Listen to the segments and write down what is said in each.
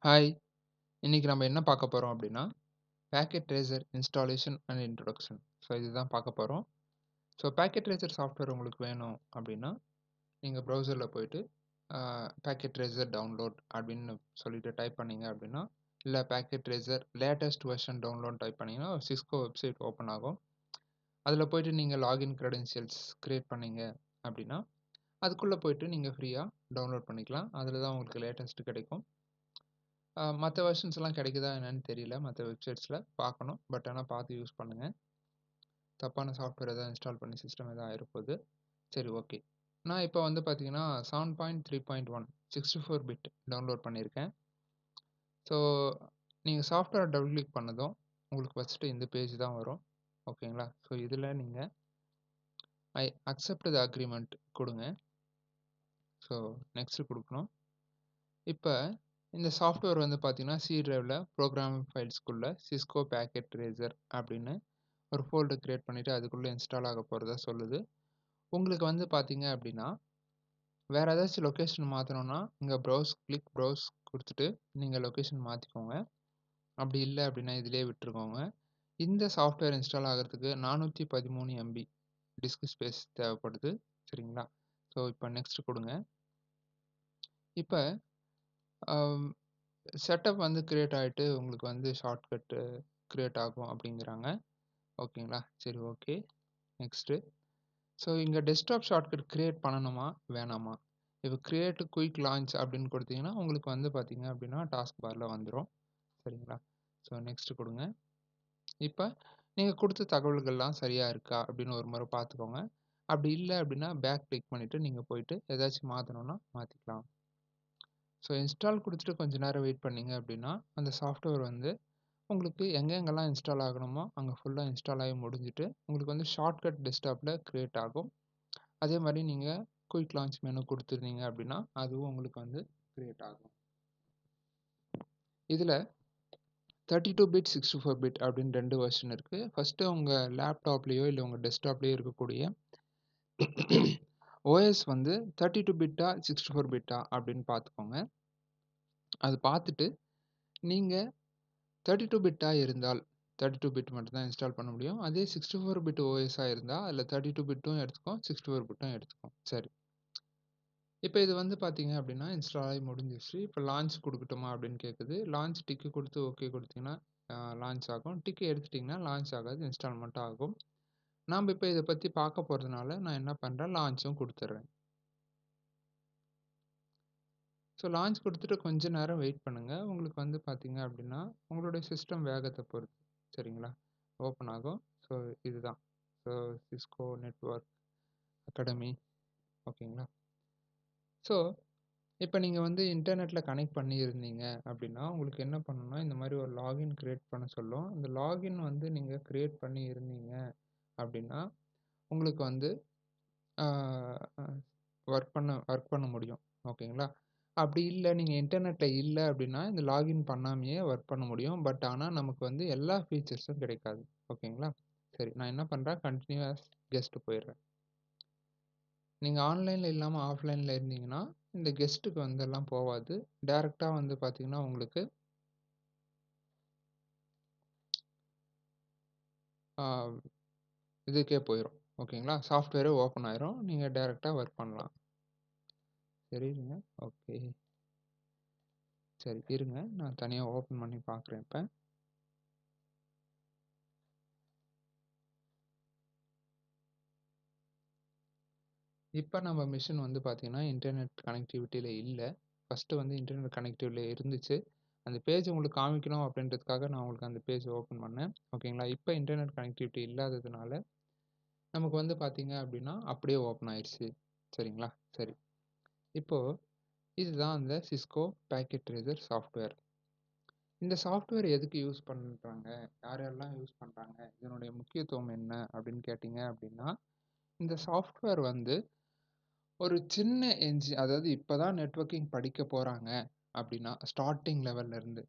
Hi! இன்னைக்கு நம்ம என்ன பார்க்க போறோம் அப்படின்னா, packet tracer installation and introduction. So இதுதான் பார்க்க போறோம். ஸோ பாக்கெட் ட்ரேசர் சாஃப்ட்வேர் உங்களுக்கு வேணும் அப்படின்னா, நீங்க ப்ரௌசர்ல போயிட்டு பாக்கெட் ட்ரேசர் டவுன்லோட் அப்படின்னு சொல்லிட்டு டைப் பண்ணீங்க அப்படின்னா, இல்ல packet tracer latest version download type பண்ணீங்கன்னா, சிஸ்கோ வெப்சைட் ஓப்பன் ஆகும். அதில போயிட்டு நீங்க லாகின் கிரெடென்ஷியல்ஸ் கிரியேட் பண்ணீங்க அப்படின்னா, அதுக்குள்ள போயிட்டு நீங்க ஃப்ரீயா டவுன்லோட் பண்ணிக்கலாம். அதில தான் உங்களுக்கு லேட்டஸ்ட் கிடைக்கும். மத்த வெர்ஷன்ஸ்லாம் கிடைக்குதா என்னன்னு தெரியல. மத்த வெப்சைட்ஸ்ல பார்க்கணும். பட் ஆனா பார்த்து யூஸ் பண்ணுங்க. தப்பான சாஃப்ட்வேர் ஏதாவது இன்ஸ்டால் பண்ணி சிஸ்டம் ஏதாவது ஆயிரப்போது. சரி ஓகே. நான் இப்போ வந்து பார்த்தீங்கன்னா 7.3.1 64 பிட் டவுன்லோட் பண்ணியிருக்கேன். ஸோ நீங்க சாஃப்ட்வேர் டபுள் கிளிக் பண்ணதும் உங்களுக்கு ஃபர்ஸ்ட்டு இந்த பேஜ் தான் வரும். ஓகேங்களா? ஸோ இதில நீங்க ஐ அக்செப்ட் த அக்ரீமெண்ட் குடுங்க. ஸோ நெக்ஸ்ட் குடுக்கணும். இப்ப இந்த சாஃப்ட்வேர் வந்து பார்த்தீங்கன்னா, சி டிரைவ்ல ப்ரோகிராமிங் ஃபைல்ஸ்க்குள்ள சிஸ்கோ பாக்கெட் ட்ரேசர் அப்படின்னு ஒரு ஃபோல்டர் கிரியேட் பண்ணிட்டு அதுக்குள்ள இன்ஸ்டால் ஆக போறதா சொல்லுது. உங்களுக்கு வந்து பார்த்தீங்க அப்படின்னா, வேற ஏதாச்சும் லொகேஷன் மாத்தணும்னா, இங்க ப்ரௌஸ் குடுத்துட்டு நீங்க லொகேஷன் மாத்திக்கோங்க. அப்படி இல்ல அப்படின்னா இதிலேயே விட்டுருக்கோங்க. இந்த சாஃப்ட்வேர் இன்ஸ்டால் ஆகுறதுக்கு 413 எம்பி டிஸ்க் ஸ்பேஸ் தேவைப்படுது. சரிங்களா? ஸோ இப்ப நெக்ஸ்ட் குடுங்க. இப்ப அம் செட்டப் வந்து கிரியேட் ஆயிட்டு உங்களுக்கு வந்து ஷார்ட்கட் கிரியேட் ஆகும் அப்படிங்கிறாங்க. ஓகேங்களா? சரி ஓகே. நெக்ஸ்ட்டு. ஸோ இங்க டெஸ்க்டாப் ஷார்ட்கட் கிரியேட் பண்ணணுமா? வேணாமா? இப்ப கிரியேட் குயிக் லான்ச் அப்படின்னு குடுத்தீங்கன்னா, உங்களுக்கு வந்து பார்த்தீங்க அப்படின்னா, டாஸ்க் பார்ல வந்துரும். சரிங்களா? ஸோ நெக்ஸ்ட் குடுங்க. இப்ப நீங்க குடுத்த தகவல்கள்லாம் சரியா இருக்கா? அப்படின்னு ஒரு முறை பார்த்துக்கோங்க. அப்படி இல்ல அப்படின்னா, பேக் கிளிக் பண்ணிட்டு நீங்க போயிட்டு ஏதாச்சும் மாத்தணும்னா மாத்திக்கலாம். ஸோ இன்ஸ்டால் குடுத்துட்டு கொஞ்ச நேரம் வெயிட் பண்ணீங்க அப்படின்னா, அந்த சாஃப்ட்வேர் வந்து உங்களுக்கு எங்கெங்கெல்லாம் இன்ஸ்டால் ஆகணுமோ, அங்க ஃபுல்லா இன்ஸ்டால் ஆகி முடிஞ்சுட்டு, உங்களுக்கு வந்து ஷார்ட்கட் டெஸ்க்டாப்ல கிரியேட் ஆகும். அதே மாரி நீங்க குயிக் லான்ச் மெனு குடுத்துருந்தீங்க அப்படின்னா, அதுவும் உங்களுக்கு வந்து கிரியேட் ஆகும். இதுல 32 பிட், 64 பிட் அப்படின்னு 2 வெர்ஷன் இருக்கு. ஃபர்ஸ்ட்டு உங்க லேப்டாப்லயோ, இல்ல உங்க டெஸ்க்டாப்லயோ இருக்கக்கூடிய ஓஎஸ் வந்து 32 பிட்டா, 64 பிட்டா அப்படின்னு பார்த்துக்கோங்க. அது பார்த்துட்டு, நீங்க 32 பிட்டா இருந்தால் 32 பிட் மட்டும் தான் இன்ஸ்டால் பண்ண முடியும். அதே 64 பிட் ஓஎஸ்ஸா இருந்தா, அதில 32 பிட்டும் எடுத்துக்கும், 64 பிட்டும் எடுத்துக்கும். சரி. இப்ப இது வந்து பார்த்தீங்க அப்படின்னா, இன்ஸ்டால் ஆகி முடிஞ்சிருச்சு. இப்ப லான்ச் குடுக்கட்டுமா அப்படின்னு கேட்குது. லான்ச் டிக் குடுத்து ஓகே குடுத்தீங்கன்னா, லான்ச் ஆகும். டிக் எடுத்துட்டீங்கன்னா லான்ச் ஆகாது. இன்ஸ்டால் மட்டும் ஆகும். நாம இப்ப இத பத்தி பார்க்க போறதுனால, நான் என்ன பண்றேன், லான்ச்சும் குடுத்துர்றேன். ஸோ லான்ச் குடுத்துட்டு கொஞ்ச நேரம் வெயிட் பண்ணுங்க. உங்களுக்கு வந்து பார்த்தீங்க அப்படின்னா, உங்களுடைய சிஸ்டம் வேகத்த பொறுத்து. சரிங்களா? ஓப்பன் ஆகும். ஸோ இதுதான். So Cisco network academy. ஓகேங்களா? ஸோ இப்ப நீங்க வந்து இன்டர்நெட்ல கனெக்ட் பண்ணியிருந்தீங்க அப்படின்னா, உங்களுக்கு என்ன பண்ணணும்னா, இந்த மாரி ஒரு லாகின் கிரியேட் பண்ண சொல்லும். இந்த லாகின் வந்து நீங்க கிரியேட் பண்ணி இருந்தீங்க அப்படின்னா, உங்களுக்கு வந்து ஆ அ ஒர்க் பண்ண முடியும். ஓகேங்களா? அப்படி இல்ல, நீங்க இன்டர்நெட்ல இல்ல அப்படின்னா, இந்த லாகின் பண்ணாமயே ஒர்க் பண்ண முடியும். பட் ஆனா, நமக்கு வந்து எல்லா ஃபீச்சர்ஸும் கிடைக்காது. ஓகேங்களா? சரி, நான் என்ன பண்றேன், கன்டினியூயஸ் கெஸ்ட் போயிடுறேன். நீங்க ஆன்லைன்ல இல்லாம ஆஃப்லைன்ல இருந்தீங்கன்னா, இந்த கெஸ்ட்டுக்கு வந்தெல்லாம் போவாது. டைரக்ட்டா வந்து பார்த்தீங்கன்னா, உங்களுக்கு ஆ இதுக்கே போயிரும். ஓகேங்களா? சாஃப்ட்வேரே ஓப்பன் ஆயிரும். நீங்க டைரக்ட்டா ஒர்க் பண்ணலாம். சரி இருங்க. ஓகே. சரி இருங்க. நான் தனியா ஓப்பன் பண்ணி பார்க்குறேன் இப்ப. இப்ப நம்ம மெஷின் வந்து பார்த்தீங்கன்னா, இன்டர்நெட் கனெக்டிவிட்டில இல்ல. ஃபர்ஸ்ட்டு வந்து இன்டர்நெட் கனெக்டிவிட்டில இருந்துச்சு. அந்த பேஜ் உங்களுக்கு காமிக்கணும் அப்படின்றதுக்காக நான் உங்களுக்கு அந்த பேஜ் ஓப்பன் பண்ணேன். ஓகேங்களா? இப்ப இன்டர்நெட் கனெக்டிவிட்டி இல்லாததுனால, நமக்கு வந்து பார்த்தீங்க அப்படின்னா, அப்படியே ஓப்பன் ஆயிருச்சு. சரிங்களா? சரி. இப்போ இதுதான் அந்த சிஸ்கோ பாக்கெட் ட்ரேசர் சாஃப்ட்வேர். இந்த சாஃப்ட்வேர் எதுக்கு யூஸ் பண்றாங்க? யார் யாரெல்லாம் யூஸ் பண்றாங்க? இதனுடைய முக்கியத்துவம் என்ன? அப்படின்னு கேட்டீங்க அப்படின்னா, இந்த சாஃப்ட்வேர் வந்து ஒரு சின்ன அதாவது இப்ப தான் நெட்வொர்க்கிங் படிக்க போறாங்க அப்படின்னா, ஸ்டார்ட்டிங் லெவல்ல இருந்து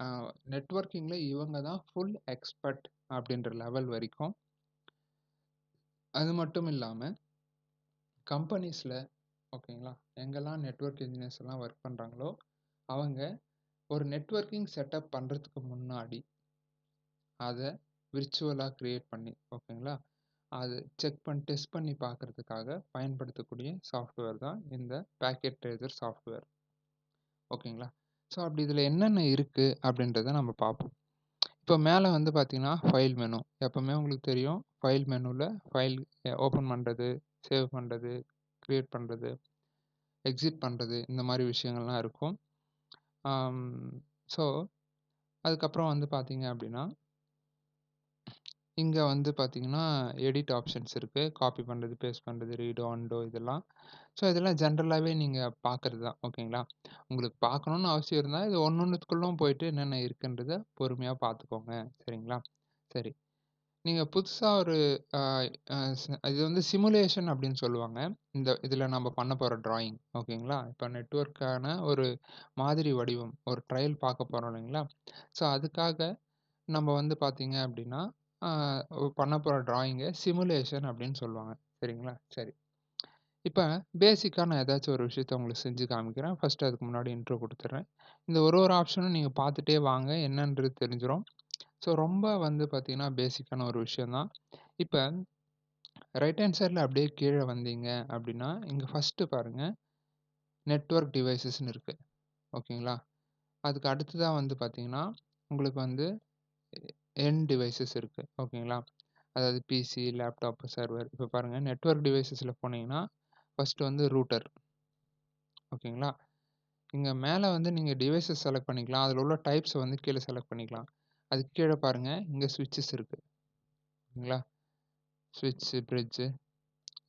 அ நெட்வொர்க்கிங்ல இவங்க தான் ஃபுல் எக்ஸ்பர்ட் அப்படின்ற லெவல் வரைக்கும். அது மட்டும் இல்லாம கம்பெனிஸ்ல ஓகேங்களா, எங்கெல்லாம் நெட்வொர்க் இன்ஜினியர்ஸ் எல்லாம் ஒர்க் பண்றாங்களோ, அவங்க ஒரு நெட்வொர்க்கிங் செட்டப் பண்றதுக்கு முன்னாடி, அத விர்ச்சுவலா கிரியேட் பண்ணி ஓகேங்களா? அது டெஸ்ட் பண்ணி பார்க்கறதுக்காக பயன்படுத்தக்கூடிய சாஃப்ட்வேர் தான் இந்த பாக்கெட் ட்ரேசர் சாஃப்ட்வேர். ஓகேங்களா? ஸோ அப்படி இதில என்னென்ன இருக்கு அப்படின்றத நம்ம பார்ப்போம். இப்போ மேல வந்து பார்த்தீங்கன்னா, ஃபைல் மெனு. எப்பவுமே உங்களுக்கு தெரியும். ஃபைல் மெனுல ஃபைல் ஓப்பன் பண்றது, சேவ் பண்றது, கிரியேட் பண்றது, எக்ஸிட் பண்றது இந்த மாரி விஷயங்கள்லாம் இருக்கும். ஆம் ஸோ அதுக்கப்புறம் வந்து பார்த்தீங்க அப்படின்னா, இங்க வந்து பார்த்தீங்கன்னா, எடிட் ஆப்ஷன்ஸ் இருக்கு. காப்பி பண்றது, பேஸ்ட் பண்றது, ரீடோ, அன்டோ இதெல்லாம். ஸோ இதெல்லாம் ஜென்ரலாவே நீங்க பார்க்கறது தான். ஓகேங்களா? உங்களுக்கு பார்க்கணும்னு அவசியம் இருந்தா, இது ஒண்ணொண்ணுத்துக்குள்ளும் போயிட்டு என்னென்ன இருக்குன்றத பொறுமையா பார்த்துக்கோங்க. சரிங்களா? சரி. நீங்க புதுசா ஒரு அ அ ஸ் இது வந்து சிமுலேஷன் அப்படின்னு சொல்லுவாங்க. இதில நம்ம பண்ண போற டிராயிங். ஓகேங்களா? இப்ப நெட்வொர்க்கான ஒரு மாதிரி வடிவம், ஒரு ட்ரையல் பார்க்க போறோம் இல்லைங்களா? ஸோ அதுக்காக நம்ம வந்து பார்த்தீங்க அப்படின்னா, அ பண்ண போற டிராயிங்க சிமுலேஷன் அப்படின்னு சொல்லுவாங்க. சரிங்களா? சரி. இப்ப பேசிக்கா நான் ஏதாச்சும் ஒரு விஷயத்த உங்களுக்கு செஞ்சு காமிக்கிறேன். ஃபர்ஸ்ட்டு அதுக்கு முன்னாடி இன்ட்ரோ குடுத்துர்றேன். இந்த ஒரு ஒரு ஆப்ஷனும் நீங்க பார்த்துட்டே வாங்க. என்னன்றது தெரிஞ்சிரும். ஸோ ரொம்ப வந்து பார்த்தீங்கன்னா, பேசிக்கான ஒரு விஷயம் தான். இப்ப ரைட் ஹேண்ட் சைட்ல அப்படியே கீழ வந்தீங்க அப்படின்னா, இங்க ஃபர்ஸ்ட்டு பாருங்க, நெட்வொர்க் டிவைஸஸ்ன்னு இருக்கு. ஓகேங்களா? அதுக்கு அடுத்ததா வந்து பார்த்தீங்கன்னா, உங்களுக்கு வந்து எண்ட் டிவைஸஸ் இருக்கு. ஓகேங்களா? அதாவது பிசி, லேப்டாப், சர்வர். இப்ப பாருங்க நெட்வொர்க் டிவைஸஸ்ல போனீங்கன்னா, ஃபர்ஸ்ட்டு வந்து ரூட்டர். ஓகேங்களா? இங்க மேல வந்து நீங்க டிவைஸஸ் செலக்ட் பண்ணிக்கலாம். அதில உள்ள டைப்ஸ வந்து கீழ செலக்ட் பண்ணிக்கலாம். அதுக்கு கீழ பாருங்க, இங்க ஸ்விட்சஸ் இருக்கு. ஓகேங்களா? ஸ்விட்ச்சு, பிரிட்ஜு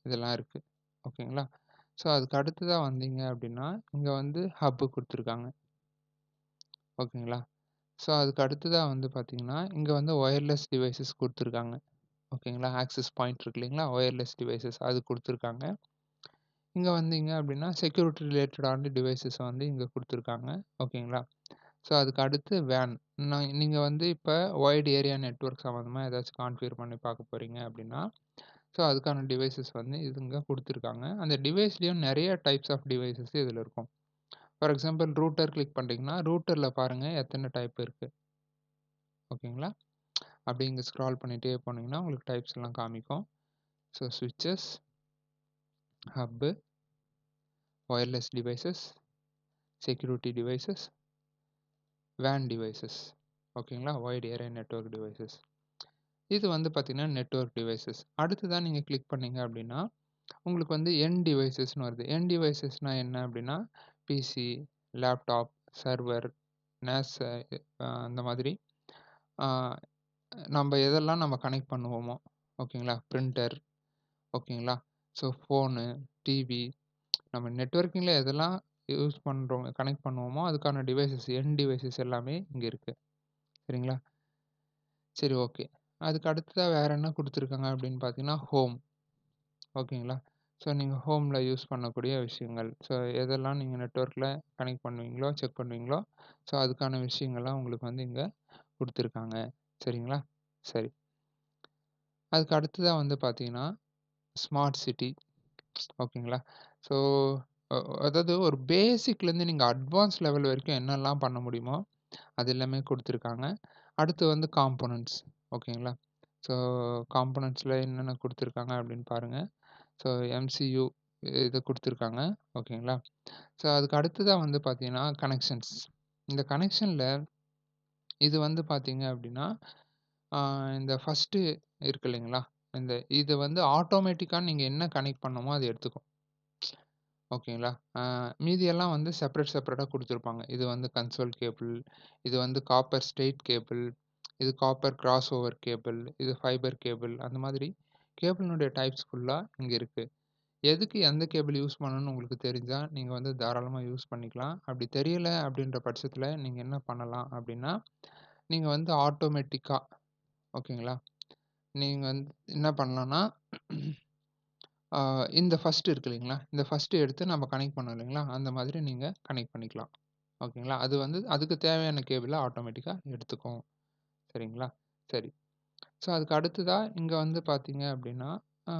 இதெல்லாம் இருக்கு. ஓகேங்களா? ஸோ அதுக்கு அடுத்ததா வந்தீங்க அப்படின்னா, இங்க வந்து ஹப் குடுத்துருக்காங்க. ஓகேங்களா? ஸோ அதுக்கு அடுத்ததா வந்து பார்த்தீங்கன்னா, இங்க வந்து ஒயர்லெஸ் டிவைஸஸ் குடுத்துருக்காங்க. ஓகேங்களா? ஆக்சஸ் பாயிண்ட் இருக்கு இல்லைங்களா? ஒயர்லெஸ் டிவைஸஸ் அது குடுத்துருக்காங்க. இங்க வந்தீங்க அப்படின்னா, செக்யூரிட்டி ரிலேட்டடான டிவைஸஸ வந்து இங்க குடுத்துருக்காங்க. ஓகேங்களா? ஸோ அதுக்கு அடுத்து வேன். நீங்க வந்து இப்ப வைட் ஏரியா நெட்வொர்க் சம்மந்தமா ஏதாச்சும் கான்ஃபிகர் பண்ணி பார்க்க போறீங்க அப்படின்னா, ஸோ அதுக்கான டிவைஸஸ் வந்து இங்க குடுத்துருக்காங்க. அந்த டிவைஸ்லயும் நெறைய டைப்ஸ் ஆஃப் டிவைஸஸ் இதுல இருக்கும். ஃபார் எக்ஸாம்பிள் ரூட்டர் கிளிக் பண்றீங்கன்னா, ரூட்டர்ல பாருங்க எத்தன டைப் இருக்கு. ஓகேங்களா? அப்படியே இங்க ஸ்க்ரால் பண்ணிட்டே போனீங்கன்னா, உங்களுக்கு டைப்ஸ் எல்லாம் காமிக்கும். So ஸ்விட்சஸ், hub, wireless devices, security devices, van devices. ஓகேங்களா? White area network devices. இது வந்து பார்த்தீங்கன்னா, நெட்வொர்க் டிவைஸஸ். அடுத்ததா நீங்க கிளிக் பண்ணீங்க அப்படின்னா, உங்களுக்கு வந்து எண்ட் டிவைஸஸ்ன்னு வருது. எண்ட் டிவைஸஸ்னா என்ன அப்படின்னா, பிசி, லேப்டாப், சர்வர், NAS அந்த மாதிரி ஆ நம்ப எதெல்லாம் நம்ம கனெக்ட் பண்ணுவோமோ, ஓகேங்களா? பிரிண்டர், ஓகேங்களா? ஸோ ஃபோனு, டிவி நம்ம நெட்வொர்க்கிங்ல எதெல்லாம் யூஸ் பண்றோம், கனெக்ட் பண்ணுவோமோ, அதுக்கான டிவைஸஸ் எண்ட் டிவைஸஸ் எல்லாமே இங்க இருக்கு. சரிங்களா? சரி ஓகே. அதுக்கு அடுத்ததா வேற என்ன குடுத்துருக்காங்க அப்படின்னு பார்த்தீங்கன்னா, ஹோம். ஓகேங்களா? ஸோ நீங்க ஹோம்ல யூஸ் பண்ணக்கூடிய விஷயங்கள். ஸோ எதெல்லாம் நீங்க நெட்வொர்க்ல கனெக்ட் பண்ணுவீங்களோ, செக் பண்ணுவீங்களோ, ஸோ அதுக்கான விஷயங்கள்லாம் உங்களுக்கு வந்து இங்க குடுத்துருக்காங்க. சரிங்களா? சரி. அதுக்கு அடுத்ததா வந்து பார்த்தீங்கன்னா, ஸ்மார்ட் சிட்டி. ஓகேங்களா? ஸோ அ அதாவது ஒரு பேசிக்லேருந்து நீங்க அட்வான்ஸ் லெவல் வரைக்கும் என்னெல்லாம் பண்ண முடியுமோ, அது எல்லாமே குடுத்துருக்காங்க. அடுத்து வந்து காம்போனன்ட்ஸ். ஓகேங்களா? ஸோ காம்போனன்ட்ஸ்ல என்னென்ன குடுத்துருக்காங்க அப்படின்னு பாருங்க. ஸோ எம்சியூ இது குடுத்துருக்காங்க. ஓகேங்களா? ஸோ அதுக்கு அடுத்ததா வந்து பார்த்தீங்கன்னா, கனெக்ஷன்ஸ். இந்த கனெக்ஷன்ல இது வந்து பார்த்தீங்க அப்படின்னா, ஆ இந்த ஃபர்ஸ்ட்டு இருக்கு இல்லைங்களா? இது வந்து ஆட்டோமேட்டிக்கா நீங்க என்ன கனெக்ட் பண்ணணுமோ அது எடுத்துக்கும். ஓகேங்களா? மீதியெல்லாம் வந்து செப்பரேட்டா குடுத்துருப்பாங்க. இது வந்து கன்சோல் கேபிள், இது வந்து காப்பர் ஸ்ட்ரெய்ட் கேபிள், இது காப்பர் கிராஸ் ஓவர் கேபிள், இது ஃபைபர் கேபிள் அந்த மாதிரி கேபிளினுடைய டைப்ஸ் ஃபுல்லா இங்க இருக்கு. எதுக்கு எந்த கேபிள் யூஸ் பண்ணணும்னு உங்களுக்கு தெரிஞ்சா, நீங்க வந்து தாராளமா யூஸ் பண்ணிக்கலாம். அப்படி தெரியல அப்படின்ற பட்சத்தில நீங்க என்ன பண்ணலாம் அப்படின்னா, நீங்க வந்து ஆட்டோமேட்டிக்கா ஓகேங்களா? நீங்க வந்து என்ன பண்ணலாம்னா, ஆ இந்த ஃபர்ஸ்ட் இருக்கு இல்லைங்களா? இந்த ஃபர்ஸ்ட் எடுத்து நம்ம கனெக்ட் பண்ணோம் இல்லைங்களா? அந்த மாதிரி நீங்க கனெக்ட் பண்ணிக்கலாம். ஓகேங்களா? அது வந்து அதுக்கு தேவையான கேபிள ஆட்டோமேட்டிக்கா எடுத்துக்கும். சரிங்களா? சரி. ஸோ அதுக்கு அடுத்ததா இங்க வந்து பார்த்தீங்க அப்படின்னா, ஆ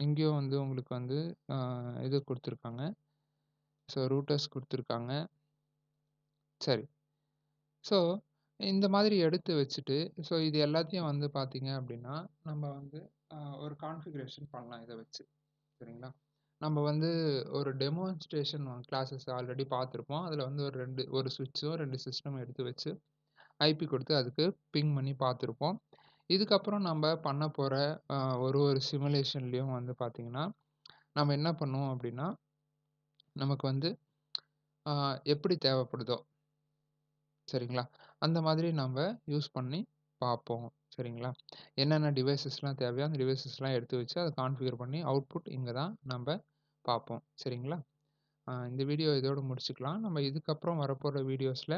இங்கேயும் வந்து உங்களுக்கு வந்து ஆ இது குடுத்துருக்காங்க. ஸோ ரூட்டர்ஸ் குடுத்துருக்காங்க. சரி. ஸோ, இந்த மாதிரி எடுத்து வச்சுட்டு, ஸோ இது எல்லாத்தையும் வந்து பார்த்தீங்க அப்படின்னா, நம்ம வந்து ஒரு கான்ஃபிகரேஷன் பண்ணலாம் இத வச்சு. சரிங்களா? நம்ம வந்து ஒரு டெமான்ஸ்ட்ரேஷன் கிளாஸஸ் ஆல்ரெடி பார்த்துருப்போம். அதில வந்து ஒரு ஸ்விட்சும் 2 சிஸ்டமும் எடுத்து வச்சு, ஐபி கொடுத்து அதுக்கு பிங் பண்ணி பார்த்துருப்போம். இதுக்கப்புறம் நம்ப பண்ண போற அ ஒரு சிமுலேஷன்லயும் வந்து பார்த்தீங்கன்னா, நம்ம என்ன பண்ணுவோம் அப்படின்னா, நமக்கு வந்து அ எப்படி தேவைப்படுதோ சரிங்களா? அந்த மாதிரி நம்ப யூஸ் பண்ணி பார்ப்போம். சரிங்களா? என்னென்ன டிவைஸஸ்லாம் தேவையோ, அந்த டிவைஸஸ்லாம் எடுத்து வச்சு அத கான்ஃபிகர் பண்ணி அவுட்புட் இங்க தான் நம்ப பார்ப்போம். சரிங்களா? இந்த வீடியோ இதோட முடிச்சுக்கலாம். நம்ம இதுக்கப்புறம் வரப்போற வீடியோஸ்ல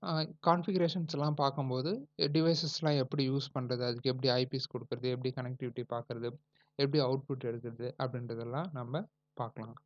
அ கான்ஃபிகரேஷன்ஸ்லாம் பார்க்கும்போது, டிவைஸஸ்லாம் எப்படி யூஸ் பண்றது? அதுக்கு எப்படி ஐபிஸ் குடுக்குறது? எப்படி கனெக்டிவிட்டி பார்க்கறது? எப்படி அவுட்புட் எடுக்குறது? அப்படின்றதெல்லாம் நம்ப பார்க்கலாம்.